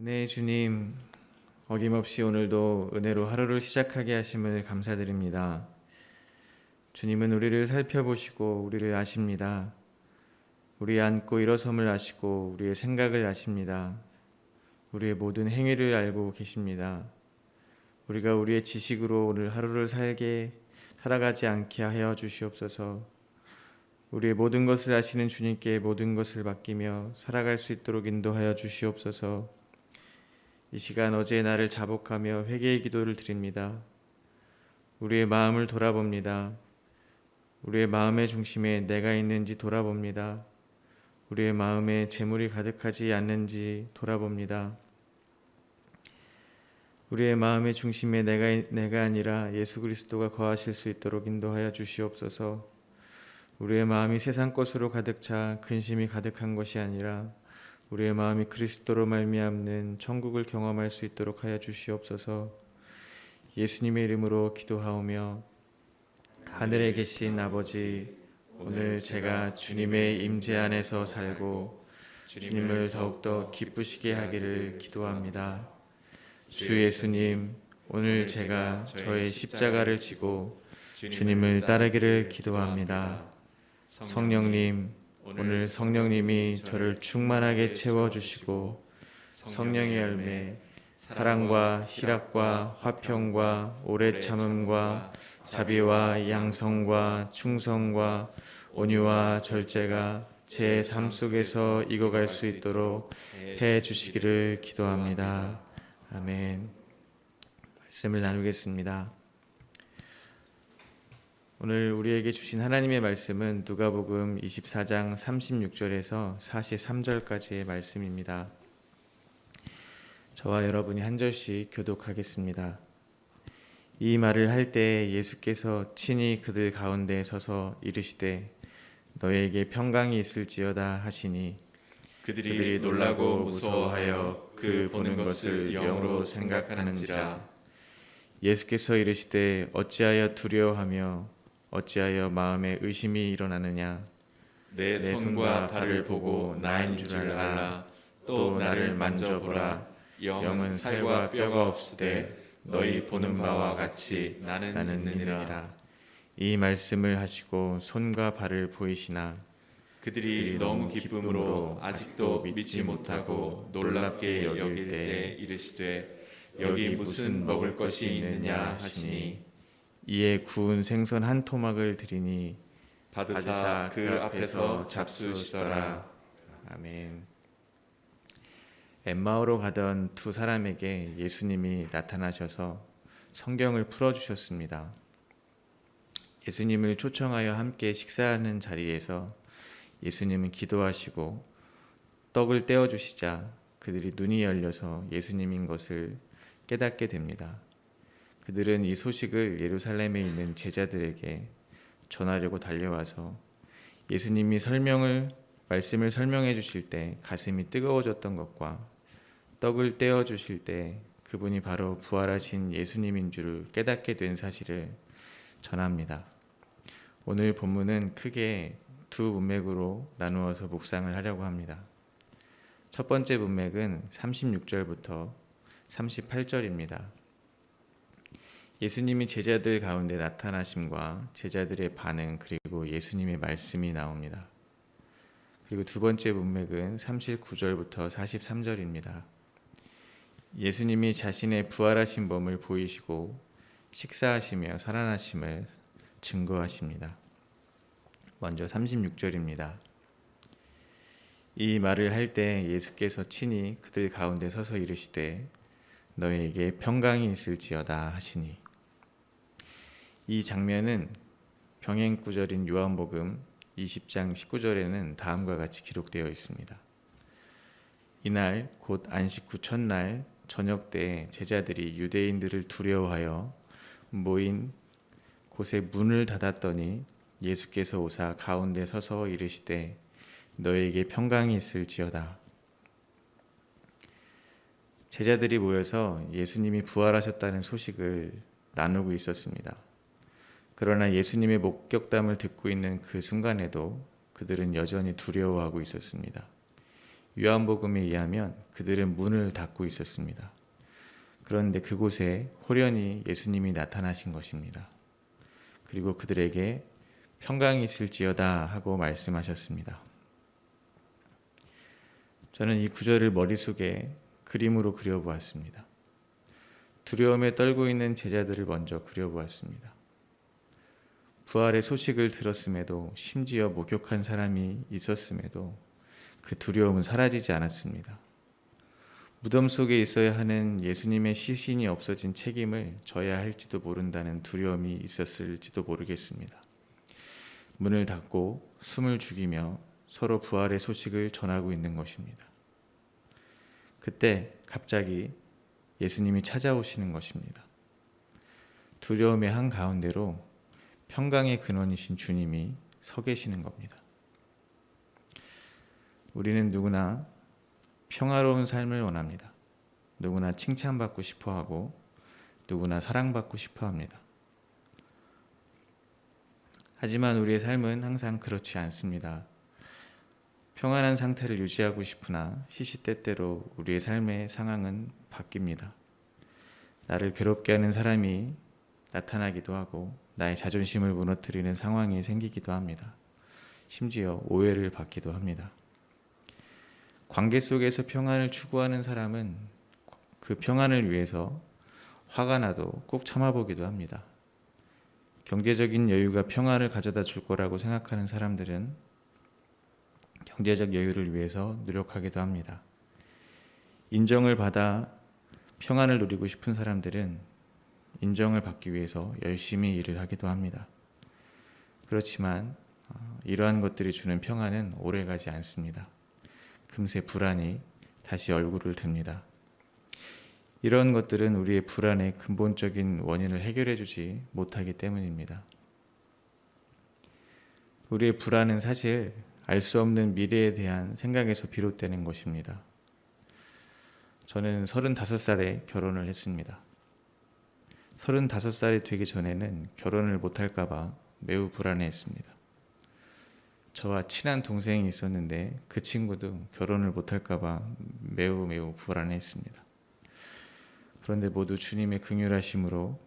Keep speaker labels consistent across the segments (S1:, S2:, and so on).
S1: 네, 주님, 어김없이 오늘도 은혜로 하루를 시작하게 하심을 감사드립니다. 주님은 우리를 살펴보시고 우리를 아십니다. 우리의 앉고 일어섬을 아시고 우리의 생각을 아십니다. 우리의 모든 행위를 알고 계십니다. 우리가 우리의 지식으로 오늘 하루를 살아가지 않게 하여 주시옵소서. 우리의 모든 것을 아시는 주님께 모든 것을 맡기며 살아갈 수 있도록 인도하여 주시옵소서. 이 시간 어제의 나를 자복하며 회개의 기도를 드립니다. 우리의 마음을 돌아봅니다. 우리의 마음의 중심에 내가 있는지 돌아봅니다. 우리의 마음에 재물이 가득하지 않는지 돌아봅니다. 우리의 마음의 중심에 내가 아니라 예수 그리스도가 거하실 수 있도록 인도하여 주시옵소서. 우리의 마음이 세상 것으로 가득 차 근심이 가득한 것이 아니라 우리의 마음이 그리스도로 말미암는 천국을 경험할 수 있도록 하여 주시옵소서. 예수님의 이름으로 기도하오며 하늘에 계신 아버지, 오늘 제가 주님의 임재 안에서 살고 주님을 더욱더 기쁘시게 하기를 기도합니다. 주 예수님, 오늘 제가 저의 십자가를 지고 주님을 따르기를 기도합니다. 성령님, 오늘 성령님이 저를 충만하게 채워주시고 성령의 열매, 사랑과 희락과 화평과 오래 참음과 자비와 양성과 충성과 온유와 절제가 제 삶 속에서 익어갈 수 있도록 해 주시기를 기도합니다. 아멘. 말씀을 나누겠습니다. 오늘 우리에게 주신 하나님의 말씀은 누가복음 24장 36절에서 43절까지의 말씀입니다. 저와 여러분이 한 절씩 교독하겠습니다. 이 말을 할 때 예수께서 친히 그들 가운데 서서 이르시되 너희에게 평강이 있을지어다 하시니 그들이 놀라고 무서워하여 그 보는 것을 영으로 생각하는지라. 예수께서 이르시되 어찌하여 두려워하며 어찌하여 마음에 의심이 일어나느냐. 내 손과 발을 보고 나인 줄 알라. 또 나를 만져보라. 영은 살과 뼈가 없으되 너희 보는 바와 같이 나는 있느니라. 이 말씀을 하시고 손과 발을 보이시나 그들이 너무 기쁨으로 아직도 믿지 못하고 놀랍게 여길 때 이르시되 여기 무슨 먹을 것이 있느냐 하시니 이에 구운 생선 한 토막을 드리니 받으사 그 앞에서 잡수시더라. 아멘. 엠마오로 가던 두 사람에게 예수님이 나타나셔서 성경을 풀어주셨습니다. 예수님을 초청하여 함께 식사하는 자리에서 예수님은 기도하시고 떡을 떼어주시자 그들이 눈이 열려서 예수님인 것을 깨닫게 됩니다. 그들은 이 소식을 예루살렘에 있는 제자들에게 전하려고 달려와서 예수님이 말씀을 설명해 주실 때 가슴이 뜨거워졌던 것과 떡을 떼어 주실 때 그분이 바로 부활하신 예수님인 줄을 깨닫게 된 사실을 전합니다. 오늘 본문은 크게 두 문맥으로 나누어서 묵상을 하려고 합니다. 첫 번째 문맥은 36절부터 38절입니다. 예수님이 제자들 가운데 나타나심과 제자들의 반응 그리고 예수님의 말씀이 나옵니다. 그리고 두 번째 문맥은 39절부터 43절입니다. 예수님이 자신의 부활하신 몸을 보이시고 식사하시며 살아나심을 증거하십니다. 먼저 36절입니다. 이 말을 할 때 예수께서 친히 그들 가운데 서서 이르시되 너희에게 평강이 있을지어다 하시니. 이 장면은 병행구절인 요한복음 20장 19절에는 다음과 같이 기록되어 있습니다. 이날 곧 안식 후 첫날 저녁 때 제자들이 유대인들을 두려워하여 모인 곳에 문을 닫았더니 예수께서 오사 가운데 서서 이르시되 너희에게 평강이 있을지어다. 제자들이 모여서 예수님이 부활하셨다는 소식을 나누고 있었습니다. 그러나 예수님의 목격담을 듣고 있는 그 순간에도 그들은 여전히 두려워하고 있었습니다. 요한복음에 의하면 그들은 문을 닫고 있었습니다. 그런데 그곳에 호련히 예수님이 나타나신 것입니다. 그리고 그들에게 평강이 있을지어다 하고 말씀하셨습니다. 저는 이 구절을 머릿속에 그림으로 그려보았습니다. 두려움에 떨고 있는 제자들을 먼저 그려보았습니다. 부활의 소식을 들었음에도, 심지어 목격한 사람이 있었음에도 그 두려움은 사라지지 않았습니다. 무덤 속에 있어야 하는 예수님의 시신이 없어진 책임을 져야 할지도 모른다는 두려움이 있었을지도 모르겠습니다. 문을 닫고 숨을 죽이며 서로 부활의 소식을 전하고 있는 것입니다. 그때 갑자기 예수님이 찾아오시는 것입니다. 두려움의 한가운데로 평강의 근원이신 주님이 서 계시는 겁니다. 우리는 누구나 평화로운 삶을 원합니다. 누구나 칭찬받고 싶어하고 누구나 사랑받고 싶어합니다. 하지만 우리의 삶은 항상 그렇지 않습니다. 평안한 상태를 유지하고 싶으나 시시때때로 우리의 삶의 상황은 바뀝니다. 나를 괴롭게 하는 사람이 나타나기도 하고 나의 자존심을 무너뜨리는 상황이 생기기도 합니다. 심지어 오해를 받기도 합니다. 관계 속에서 평안을 추구하는 사람은 그 평안을 위해서 화가 나도 꾹 참아보기도 합니다. 경제적인 여유가 평안을 가져다 줄 거라고 생각하는 사람들은 경제적 여유를 위해서 노력하기도 합니다. 인정을 받아 평안을 누리고 싶은 사람들은 인정을 받기 위해서 열심히 일을 하기도 합니다. 그렇지만 이러한 것들이 주는 평안은 오래가지 않습니다. 금세 불안이 다시 얼굴을 듭니다. 이런 것들은 우리의 불안의 근본적인 원인을 해결해 주지 못하기 때문입니다. 우리의 불안은 사실 알 수 없는 미래에 대한 생각에서 비롯되는 것입니다. 저는 35살에 결혼을 했습니다. 35살이 되기 전에는 결혼을 못할까 봐 매우 불안해했습니다. 저와 친한 동생이 있었는데 그 친구도 결혼을 못할까 봐 매우 불안해했습니다. 그런데 모두 주님의 긍휼하심으로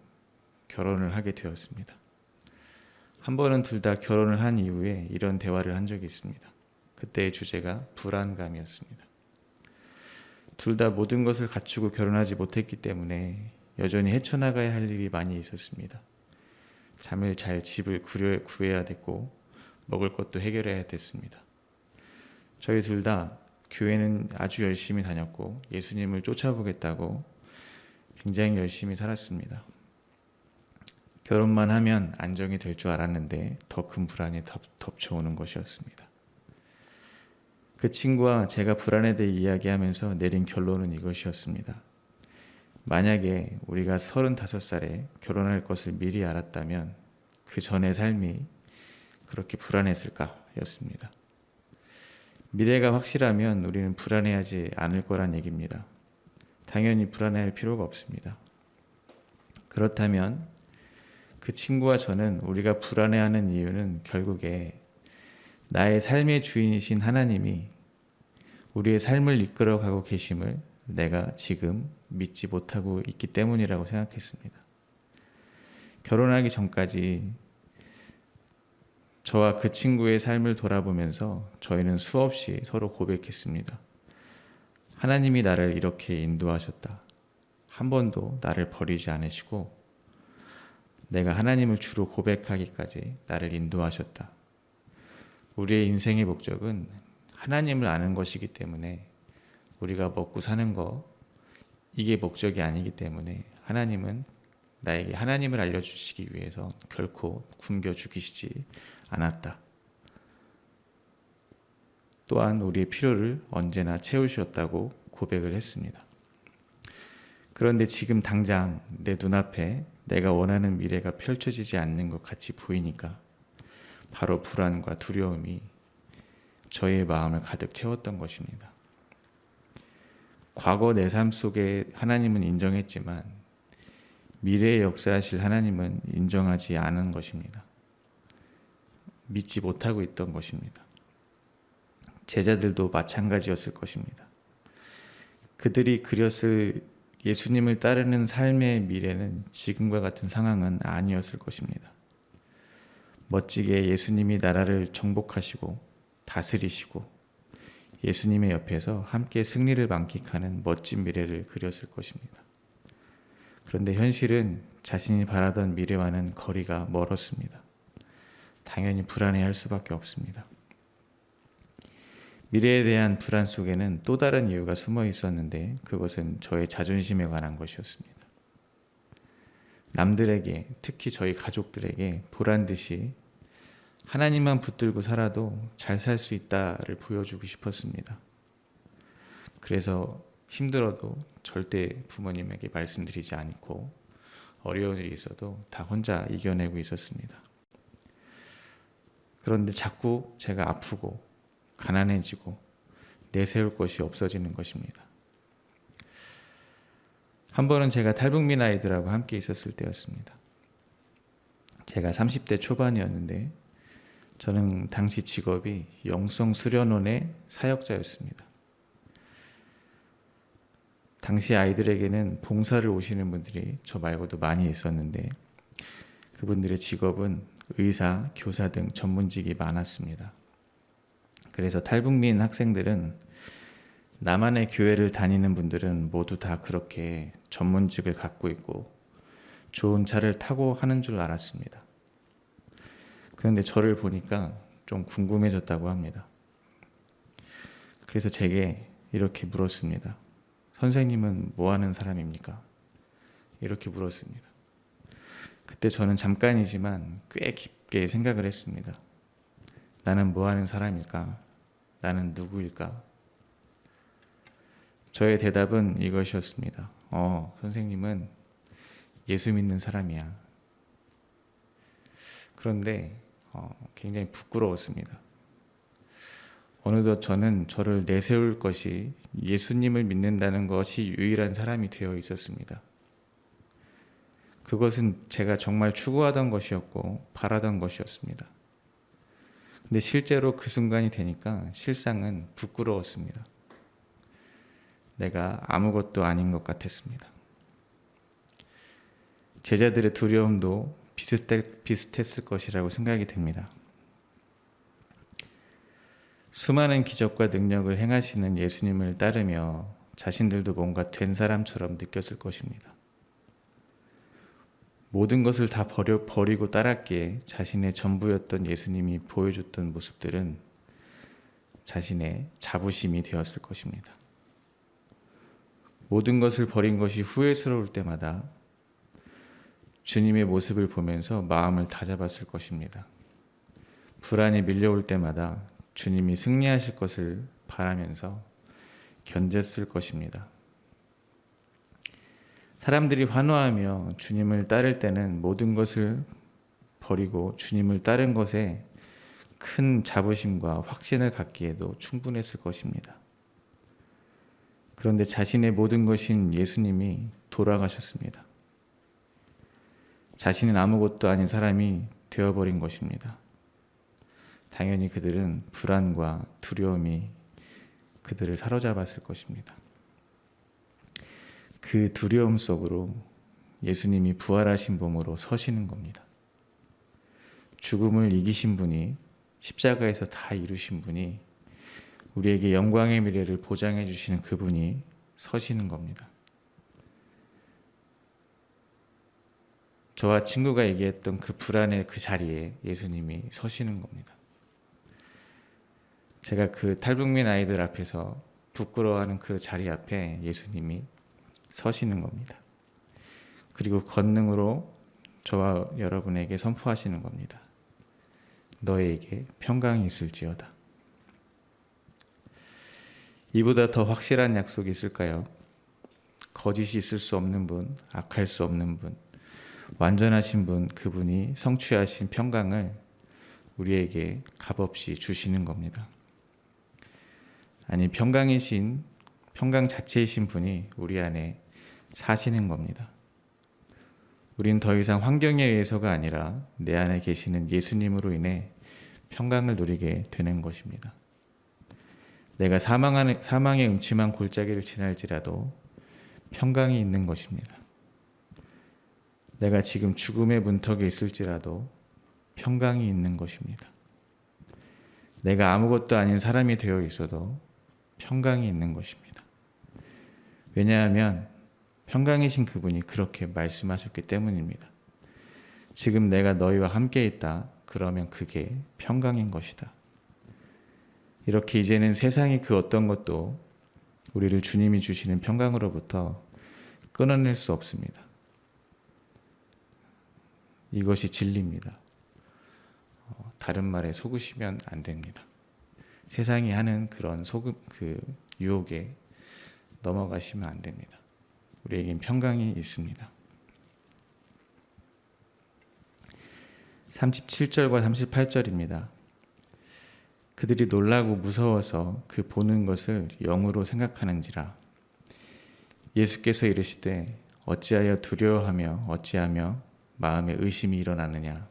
S1: 결혼을 하게 되었습니다. 한 번은 둘 다 결혼을 한 이후에 이런 대화를 한 적이 있습니다. 그때의 주제가 불안감이었습니다. 둘 다 모든 것을 갖추고 결혼하지 못했기 때문에 여전히 헤쳐나가야 할 일이 많이 있었습니다. 잠을 잘 집을 구해야 됐고 먹을 것도 해결해야 됐습니다. 저희 둘 다 교회는 아주 열심히 다녔고 예수님을 쫓아보겠다고 굉장히 열심히 살았습니다. 결혼만 하면 안정이 될 줄 알았는데 더 큰 불안이 덮쳐오는 것이었습니다. 그 친구와 제가 불안에 대해 이야기하면서 내린 결론은 이것이었습니다. 만약에 우리가 35살에 결혼할 것을 미리 알았다면 그 전의 삶이 그렇게 불안했을까 였습니다. 미래가 확실하면 우리는 불안해하지 않을 거란 얘기입니다. 당연히 불안해할 필요가 없습니다. 그렇다면 그 친구와 저는 우리가 불안해하는 이유는 결국에 나의 삶의 주인이신 하나님이 우리의 삶을 이끌어가고 계심을 내가 지금 믿지 못하고 있기 때문이라고 생각했습니다. 결혼하기 전까지 저와 그 친구의 삶을 돌아보면서 저희는 수없이 서로 고백했습니다. 하나님이 나를 이렇게 인도하셨다. 한 번도 나를 버리지 않으시고 내가 하나님을 주로 고백하기까지 나를 인도하셨다. 우리의 인생의 목적은 하나님을 아는 것이기 때문에 우리가 먹고 사는 거 이게 목적이 아니기 때문에 하나님은 나에게 하나님을 알려주시기 위해서 결코 굶겨 죽이시지 않았다. 또한 우리의 필요를 언제나 채우셨다고 고백을 했습니다. 그런데 지금 당장 내 눈앞에 내가 원하는 미래가 펼쳐지지 않는 것 같이 보이니까 바로 불안과 두려움이 저의 마음을 가득 채웠던 것입니다. 과거 내 삶 속에 하나님은 인정했지만 미래에 역사하실 하나님은 인정하지 않은 것입니다. 믿지 못하고 있던 것입니다. 제자들도 마찬가지였을 것입니다. 그들이 그렸을 예수님을 따르는 삶의 미래는 지금과 같은 상황은 아니었을 것입니다. 멋지게 예수님이 나라를 정복하시고 다스리시고 예수님의 옆에서 함께 승리를 만끽하는 멋진 미래를 그렸을 것입니다. 그런데 현실은 자신이 바라던 미래와는 거리가 멀었습니다. 당연히 불안해할 수밖에 없습니다. 미래에 대한 불안 속에는 또 다른 이유가 숨어 있었는데 그것은 저의 자존심에 관한 것이었습니다. 남들에게, 특히 저희 가족들에게 보란 듯이 하나님만 붙들고 살아도 잘 살 수 있다를 보여주고 싶었습니다. 그래서 힘들어도 절대 부모님에게 말씀드리지 않고 어려운 일이 있어도 다 혼자 이겨내고 있었습니다. 그런데 자꾸 제가 아프고 가난해지고 내세울 것이 없어지는 것입니다. 한 번은 제가 탈북민 아이들하고 함께 있었을 때였습니다. 제가 30대 초반이었는데 저는 당시 직업이 영성수련원의 사역자였습니다. 당시 아이들에게는 봉사를 오시는 분들이 저 말고도 많이 있었는데 그분들의 직업은 의사, 교사 등 전문직이 많았습니다. 그래서 탈북민 학생들은 나만의 교회를 다니는 분들은 모두 다 그렇게 전문직을 갖고 있고 좋은 차를 타고 하는 줄 알았습니다. 그런데 저를 보니까 좀 궁금해졌다고 합니다. 그래서 제게 이렇게 물었습니다. 선생님은 뭐 하는 사람입니까? 이렇게 물었습니다. 그때 저는 잠깐이지만 꽤 깊게 생각을 했습니다. 나는 뭐 하는 사람일까? 나는 누구일까? 저의 대답은 이것이었습니다. 선생님은 예수 믿는 사람이야. 그런데 굉장히 부끄러웠습니다. 어느덧 저는 저를 내세울 것이 예수님을 믿는다는 것이 유일한 사람이 되어 있었습니다. 그것은 제가 정말 추구하던 것이었고 바라던 것이었습니다. 근데 실제로 그 순간이 되니까 실상은 부끄러웠습니다. 내가 아무것도 아닌 것 같았습니다. 제자들의 두려움도 비슷했을 것이라고 생각이 됩니다. 수많은 기적과 능력을 행하시는 예수님을 따르며 자신들도 뭔가 된 사람처럼 느꼈을 것입니다. 모든 것을 다 버리고 따랐기에 자신의 전부였던 예수님이 보여줬던 모습들은 자신의 자부심이 되었을 것입니다. 모든 것을 버린 것이 후회스러울 때마다 주님의 모습을 보면서 마음을 다잡았을 것입니다. 불안이 밀려올 때마다 주님이 승리하실 것을 바라면서 견뎠을 것입니다. 사람들이 환호하며 주님을 따를 때는 모든 것을 버리고 주님을 따른 것에 큰 자부심과 확신을 갖기에도 충분했을 것입니다. 그런데 자신의 모든 것인 예수님이 돌아가셨습니다. 자신은 아무것도 아닌 사람이 되어버린 것입니다. 당연히 그들은 불안과 두려움이 그들을 사로잡았을 것입니다. 그 두려움 속으로 예수님이 부활하신 몸으로 서시는 겁니다. 죽음을 이기신 분이, 십자가에서 다 이루신 분이, 우리에게 영광의 미래를 보장해 주시는 그분이 서시는 겁니다. 저와 친구가 얘기했던 그 불안의 그 자리에 예수님이 서시는 겁니다. 제가 그 탈북민 아이들 앞에서 부끄러워하는 그 자리 앞에 예수님이 서시는 겁니다. 그리고 권능으로 저와 여러분에게 선포하시는 겁니다. 너에게 평강이 있을지어다. 이보다 더 확실한 약속이 있을까요? 거짓이 있을 수 없는 분, 악할 수 없는 분, 완전하신 분, 그분이 성취하신 평강을 우리에게 값없이 주시는 겁니다. 아니, 평강이신, 평강 자체이신 분이 우리 안에 사시는 겁니다. 우린 더 이상 환경에 의해서가 아니라 내 안에 계시는 예수님으로 인해 평강을 누리게 되는 것입니다. 내가 사망의 음침한 골짜기를 지날지라도 평강이 있는 것입니다. 내가 지금 죽음의 문턱에 있을지라도 평강이 있는 것입니다. 내가 아무것도 아닌 사람이 되어 있어도 평강이 있는 것입니다. 왜냐하면 평강이신 그분이 그렇게 말씀하셨기 때문입니다. 지금 내가 너희와 함께 있다. 그러면 그게 평강인 것이다. 이렇게 이제는 세상이 그 어떤 것도 우리를 주님이 주시는 평강으로부터 끊어낼 수 없습니다. 이것이 진리입니다. 다른 말에 속으시면 안 됩니다. 세상이 하는 그런 유혹에 넘어가시면 안 됩니다. 우리에겐 평강이 있습니다. 37절과 38절입니다. 그들이 놀라고 무서워서 그 보는 것을 영으로 생각하는지라. 예수께서 이르시되 어찌하여 두려워하며 어찌하며 마음에 의심이 일어나느냐.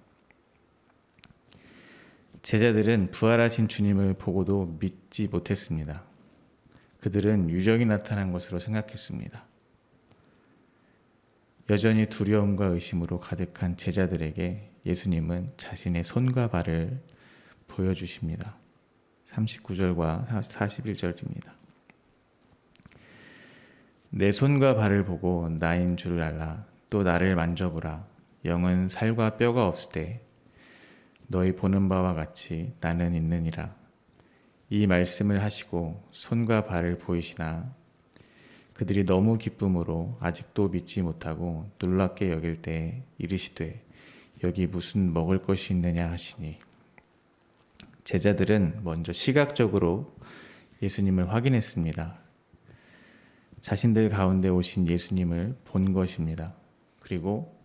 S1: 제자들은 부활하신 주님을 보고도 믿지 못했습니다. 그들은 유령이 나타난 것으로 생각했습니다. 여전히 두려움과 의심으로 가득한 제자들에게 예수님은 자신의 손과 발을 보여주십니다. 39절과 41절입니다. 내 손과 발을 보고 나인 줄을 알라. 또 나를 만져보라. 영은 살과 뼈가 없으되 너희 보는 바와 같이 나는 있느니라. 이 말씀을 하시고 손과 발을 보이시나 그들이 너무 기쁨으로 아직도 믿지 못하고 놀랍게 여길 때 이르시되 여기 무슨 먹을 것이 있느냐 하시니. 제자들은 먼저 시각적으로 예수님을 확인했습니다. 자신들 가운데 오신 예수님을 본 것입니다. 그리고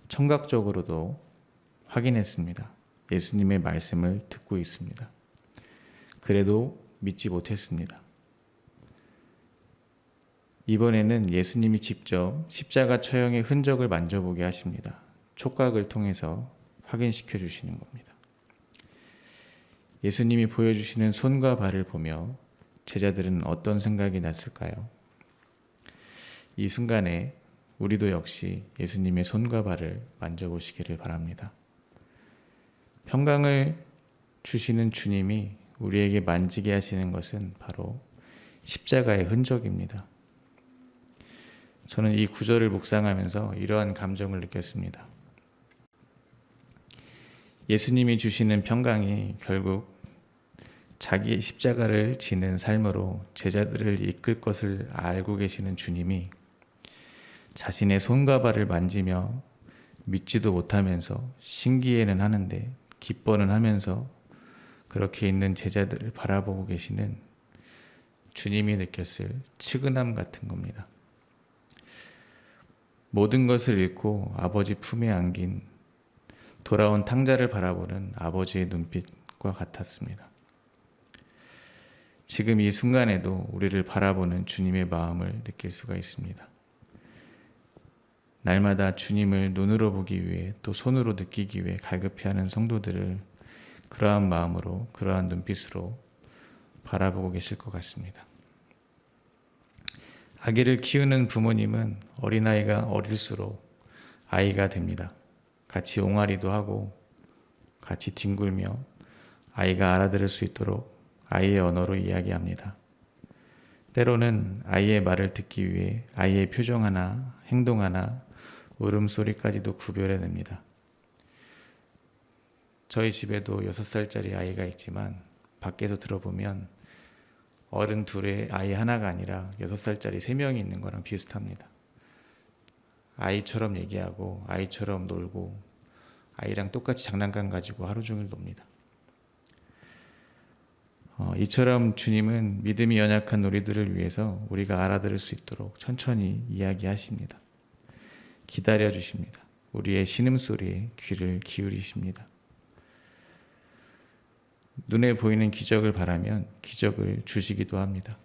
S1: 청각적으로도 확인했습니다. 예수님의 말씀을 듣고 있습니다. 그래도 믿지 못했습니다. 이번에는 예수님이 직접 십자가 처형의 흔적을 만져보게 하십니다. 촉각을 통해서 확인시켜 주시는 겁니다. 예수님이 보여주시는 손과 발을 보며 제자들은 어떤 생각이 났을까요? 이 순간에 우리도 역시 예수님의 손과 발을 만져보시기를 바랍니다. 평강을 주시는 주님이 우리에게 만지게 하시는 것은 바로 십자가의 흔적입니다. 저는 이 구절을 묵상하면서 이러한 감정을 느꼈습니다. 예수님이 주시는 평강이 결국 자기의 십자가를 지는 삶으로 제자들을 이끌 것을 알고 계시는 주님이 자신의 손과 발을 만지며 믿지도 못하면서 신기해는 하는데 기뻐는 하면서 그렇게 있는 제자들을 바라보고 계시는 주님이 느꼈을 측은함 같은 겁니다. 모든 것을 잃고 아버지 품에 안긴 돌아온 탕자를 바라보는 아버지의 눈빛과 같았습니다. 지금 이 순간에도 우리를 바라보는 주님의 마음을 느낄 수가 있습니다. 날마다 주님을 눈으로 보기 위해 또 손으로 느끼기 위해 갈급해하는 성도들을 그러한 마음으로 그러한 눈빛으로 바라보고 계실 것 같습니다. 아기를 키우는 부모님은 어린아이가 어릴수록 아이가 됩니다. 같이 옹알이도 하고 같이 뒹굴며 아이가 알아들을 수 있도록 아이의 언어로 이야기합니다. 때로는 아이의 말을 듣기 위해 아이의 표정 하나, 행동 하나, 울음소리까지도 구별해냅니다. 저희 집에도 6살짜리 아이가 있지만 밖에서 들어보면 어른 둘의 아이 하나가 아니라 6살짜리 3명이 있는 거랑 비슷합니다. 아이처럼 얘기하고 아이처럼 놀고 아이랑 똑같이 장난감 가지고 하루 종일 놉니다. 이처럼 주님은 믿음이 연약한 우리들을 위해서 우리가 알아들을 수 있도록 천천히 이야기하십니다. 기다려주십니다. 우리의 신음소리에 귀를 기울이십니다. 눈에 보이는 기적을 바라면 기적을 주시기도 합니다.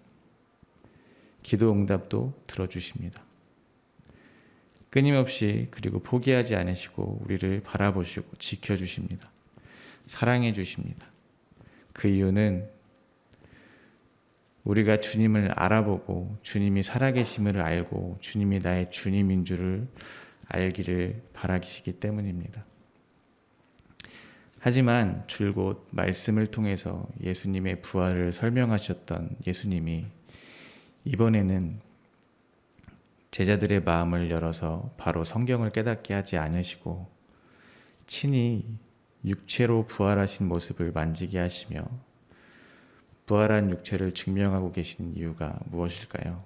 S1: 기도 응답도 들어주십니다. 끊임없이 그리고 포기하지 않으시고 우리를 바라보시고 지켜주십니다. 사랑해 주십니다. 그 이유는 우리가 주님을 알아보고 주님이 살아계심을 알고 주님이 나의 주님인 줄을 알기를 바라시기 때문입니다. 하지만 줄곧 말씀을 통해서 예수님의 부활을 설명하셨던 예수님이 이번에는 제자들의 마음을 열어서 바로 성경을 깨닫게 하지 않으시고 친히 육체로 부활하신 모습을 만지게 하시며 부활한 육체를 증명하고 계신 이유가 무엇일까요?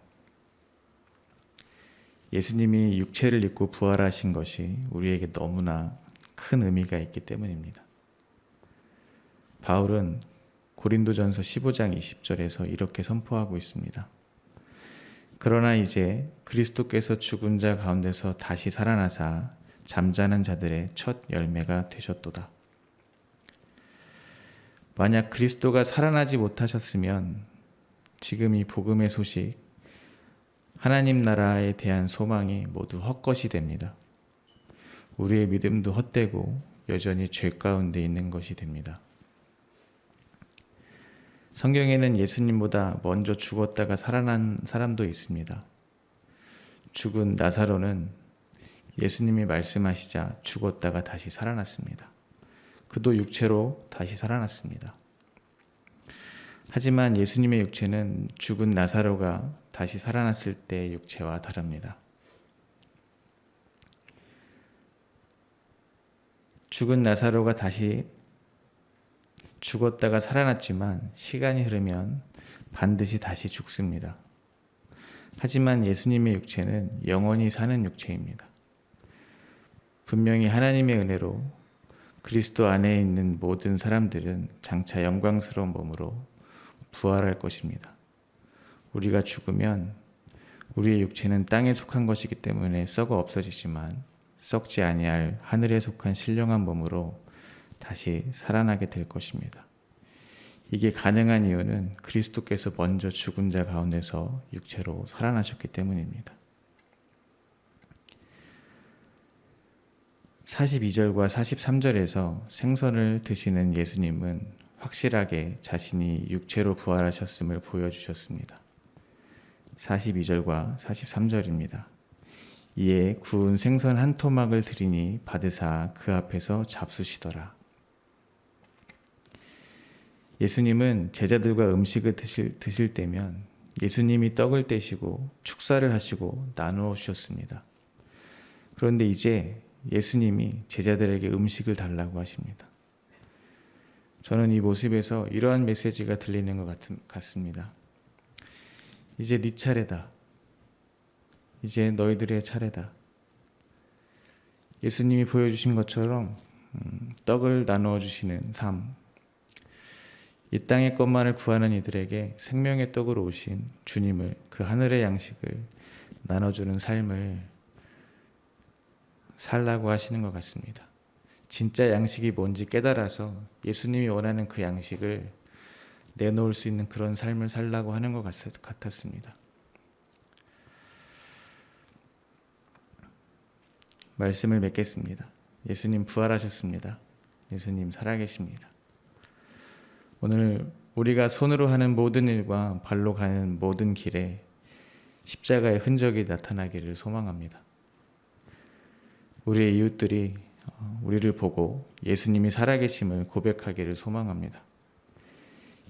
S1: 예수님이 육체를 입고 부활하신 것이 우리에게 너무나 큰 의미가 있기 때문입니다. 바울은 고린도전서 15장 20절에서 이렇게 선포하고 있습니다. 그러나 이제 그리스도께서 죽은 자 가운데서 다시 살아나사 잠자는 자들의 첫 열매가 되셨도다. 만약 그리스도가 살아나지 못하셨으면 지금 이 복음의 소식, 하나님 나라에 대한 소망이 모두 헛것이 됩니다. 우리의 믿음도 헛되고 여전히 죄 가운데 있는 것이 됩니다. 성경에는 예수님보다 먼저 죽었다가 살아난 사람도 있습니다. 죽은 나사로는 예수님이 말씀하시자 죽었다가 다시 살아났습니다. 그도 육체로 다시 살아났습니다. 하지만 예수님의 육체는 죽은 나사로가 다시 살아났을 때의 육체와 다릅니다. 죽은 나사로가 다시 죽었다가 살아났지만 시간이 흐르면 반드시 다시 죽습니다. 하지만 예수님의 육체는 영원히 사는 육체입니다. 분명히 하나님의 은혜로 그리스도 안에 있는 모든 사람들은 장차 영광스러운 몸으로 부활할 것입니다. 우리가 죽으면 우리의 육체는 땅에 속한 것이기 때문에 썩어 없어지지만 썩지 아니할 하늘에 속한 신령한 몸으로 다시 살아나게 될 것입니다. 이게 가능한 이유는 그리스도께서 먼저 죽은 자 가운데서 육체로 살아나셨기 때문입니다. 42절과 43절에서 생선을 드시는 예수님은 확실하게 자신이 육체로 부활하셨음을 보여주셨습니다. 42절과 43절입니다. 이에 구운 생선 한 토막을 드리니 받으사 그 앞에서 잡수시더라. 예수님은 제자들과 음식을 드실 때면 예수님이 떡을 떼시고 축사를 하시고 나누어 주셨습니다. 그런데 이제 예수님이 제자들에게 음식을 달라고 하십니다. 저는 이 모습에서 이러한 메시지가 들리는 것 같습니다. 이제 네 차례다. 이제 너희들의 차례다. 예수님이 보여주신 것처럼 떡을 나누어 주시는 삶, 이 땅의 것만을 구하는 이들에게 생명의 떡으로 오신 주님을, 그 하늘의 양식을 나눠주는 삶을 살라고 하시는 것 같습니다. 진짜 양식이 뭔지 깨달아서 예수님이 원하는 그 양식을 내놓을 수 있는 그런 삶을 살라고 하는 것 같았습니다. 말씀을 맺겠습니다. 예수님 부활하셨습니다. 예수님 살아계십니다. 오늘 우리가 손으로 하는 모든 일과 발로 가는 모든 길에 십자가의 흔적이 나타나기를 소망합니다. 우리의 이웃들이 우리를 보고 예수님이 살아계심을 고백하기를 소망합니다.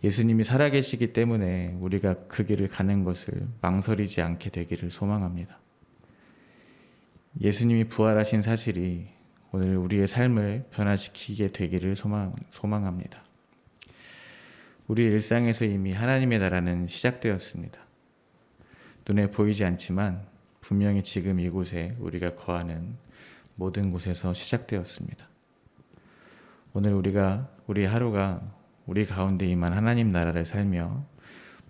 S1: 예수님이 살아계시기 때문에 우리가 그 길을 가는 것을 망설이지 않게 되기를 소망합니다. 예수님이 부활하신 사실이 오늘 우리의 삶을 변화시키게 되기를 소망합니다. 우리 일상에서 이미 하나님의 나라는 시작되었습니다. 눈에 보이지 않지만 분명히 지금 이곳에 우리가 거하는 모든 곳에서 시작되었습니다. 오늘 우리 하루가 우리 가운데 임한 하나님 나라를 살며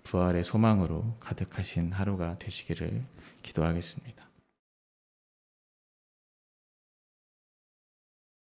S1: 부활의 소망으로 가득하신 하루가 되시기를 기도하겠습니다.